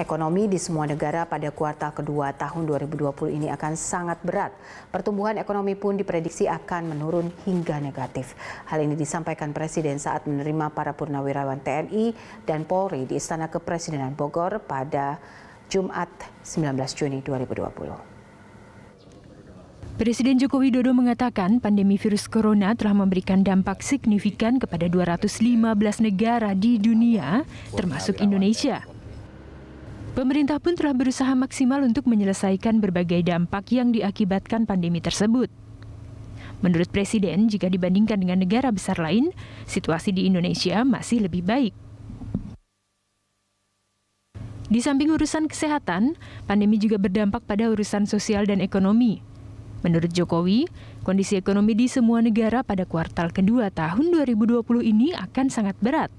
Ekonomi di semua negara pada kuartal kedua tahun 2020 ini akan sangat berat. Pertumbuhan ekonomi pun diprediksi akan menurun hingga negatif. Hal ini disampaikan Presiden saat menerima para purnawirawan TNI dan Polri di Istana Kepresidenan Bogor pada Jumat 19 Juni 2020. Presiden Joko Widodo mengatakan pandemi virus corona telah memberikan dampak signifikan kepada 215 negara di dunia, termasuk Indonesia. Pemerintah pun telah berusaha maksimal untuk menyelesaikan berbagai dampak yang diakibatkan pandemi tersebut. Menurut Presiden, jika dibandingkan dengan negara besar lain, situasi di Indonesia masih lebih baik. Di samping urusan kesehatan, pandemi juga berdampak pada urusan sosial dan ekonomi. Menurut Jokowi, kondisi ekonomi di semua negara pada kuartal kedua tahun 2020 ini akan sangat berat.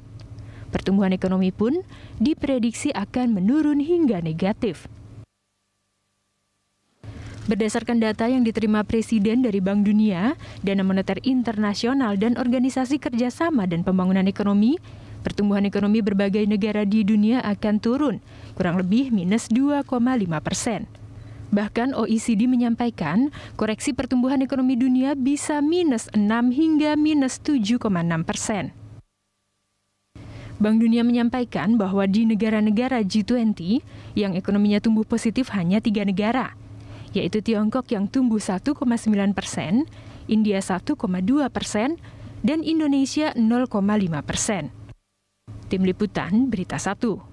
Pertumbuhan ekonomi pun diprediksi akan menurun hingga negatif. Berdasarkan data yang diterima Presiden dari Bank Dunia, Dana Moneter Internasional, dan Organisasi Kerjasama dan Pembangunan Ekonomi, pertumbuhan ekonomi berbagai negara di dunia akan turun, kurang lebih minus 2,5%. Bahkan OECD menyampaikan koreksi pertumbuhan ekonomi dunia bisa minus 6 hingga minus 7,6%. Bank Dunia menyampaikan bahwa di negara-negara G20 yang ekonominya tumbuh positif hanya 3 negara, yaitu Tiongkok yang tumbuh 1,9%, India 1,2%, dan Indonesia 0,5%. Tim Liputan, Berita 1.